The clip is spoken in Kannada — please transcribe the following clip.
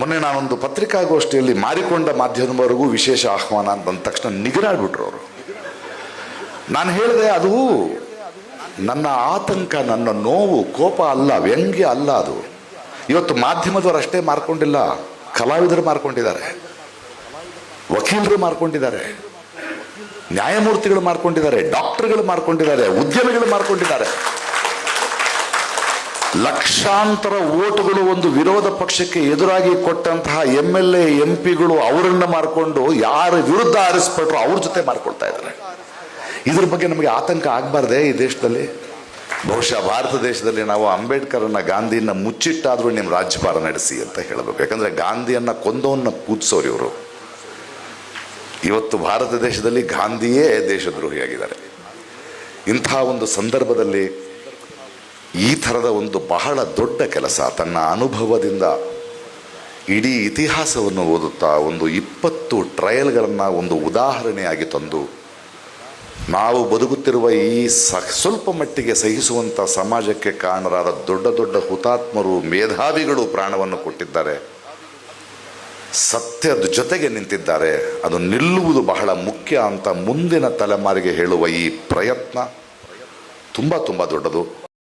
ಮೊನ್ನೆ ನಾನೊಂದು ಪತ್ರಿಕಾಗೋಷ್ಠಿಯಲ್ಲಿ ಮಾರಿಕೊಂಡ ಮಾಧ್ಯಮದವರೆಗೂ ವಿಶೇಷ ಆಹ್ವಾನ ಅಂತ ಬಂದ ತಕ್ಷಣ ನಿಗರಾಡ್ಬಿಟ್ರು ಅವರು. ನಾನು ಹೇಳಿದೆ, ಅದು ನನ್ನ ಆತಂಕ, ನನ್ನ ನೋವು, ಕೋಪ ಅಲ್ಲ, ವ್ಯಂಗ್ಯ ಅಲ್ಲ. ಅದು ಇವತ್ತು ಮಾಧ್ಯಮದವರು ಅಷ್ಟೇ ಮಾರ್ಕೊಂಡಿಲ್ಲ, ಕಲಾವಿದರು ಮಾರ್ಕೊಂಡಿದ್ದಾರೆ, ವಕೀಲರು ಮಾರ್ಕೊಂಡಿದ್ದಾರೆ, ನ್ಯಾಯಮೂರ್ತಿಗಳು ಮಾರ್ಕೊಂಡಿದ್ದಾರೆ, ಡಾಕ್ಟರ್ಗಳು ಮಾರ್ಕೊಂಡಿದ್ದಾರೆ, ಉದ್ಯಮಿಗಳು ಮಾರ್ಕೊಂಡಿದ್ದಾರೆ. ಲಕ್ಷಾಂತರ ಓಟುಗಳು ಒಂದು ವಿರೋಧ ಪಕ್ಷಕ್ಕೆ ಎದುರಾಗಿ ಕೊಟ್ಟಂತಹ MLA MP ಗಳು ಅವರನ್ನ ಮಾರ್ಕೊಂಡು ಯಾರ ವಿರುದ್ಧ ಆರಿಸ್ಪಟ್ರು ಅವ್ರ ಜೊತೆ ಮಾರ್ಕೊಳ್ತಾ ಇದ್ದಾರೆ. ಇದ್ರ ಬಗ್ಗೆ ನಮಗೆ ಆತಂಕ ಆಗಬಾರ್ದೇ ಈ ದೇಶದಲ್ಲಿ? ಬಹುಶಃ ಭಾರತ ದೇಶದಲ್ಲಿ ನಾವು ಅಂಬೇಡ್ಕರ್ನ, ಗಾಂಧಿಯನ್ನ ಮುಚ್ಚಿಟ್ಟಾದ್ರೂ ನಿಮ್ಮ ರಾಜ್ಯಭಾರ ನಡೆಸಿ ಅಂತ ಹೇಳಬೇಕು. ಯಾಕಂದ್ರೆ ಗಾಂಧಿಯನ್ನ ಕೊಂದವನ್ನ ಪೂಜಿಸೋರು ಇವರು. ಇವತ್ತು ಭಾರತ ದೇಶದಲ್ಲಿ ಗಾಂಧಿಯೇ ದೇಶದ್ರೋಹಿಯಾಗಿದ್ದಾರೆ. ಇಂಥ ಒಂದು ಸಂದರ್ಭದಲ್ಲಿ ಈ ಥರದ ಒಂದು ಬಹಳ ದೊಡ್ಡ ಕೆಲಸ, ತನ್ನ ಅನುಭವದಿಂದ ಇಡೀ ಇತಿಹಾಸವನ್ನು ಓದುತ್ತಾ ಒಂದು 20 ಟ್ರಯಲ್ಗಳನ್ನು ಒಂದು ಉದಾಹರಣೆಯಾಗಿ ತಂದು ನಾವು ಬದುಕುತ್ತಿರುವ ಈ ಸ್ವಲ್ಪ ಮಟ್ಟಿಗೆ ಸಹಿಸುವಂಥ ಸಮಾಜಕ್ಕೆ ಕಾರಣರಾದ ದೊಡ್ಡ ದೊಡ್ಡ ಹುತಾತ್ಮರು, ಮೇಧಾವಿಗಳು ಪ್ರಾಣವನ್ನು ಕೊಟ್ಟಿದ್ದಾರೆ, ಸತ್ಯದ ಜೊತೆಗೆ ನಿಂತಿದ್ದಾರೆ. ಅದು ನಿಲ್ಲುವುದು ಬಹಳ ಮುಖ್ಯ ಅಂತ ಮುಂದಿನ ತಲೆಮಾರಿಗೆ ಹೇಳುವ ಈ ಪ್ರಯತ್ನ ತುಂಬ ತುಂಬ ದೊಡ್ಡದು.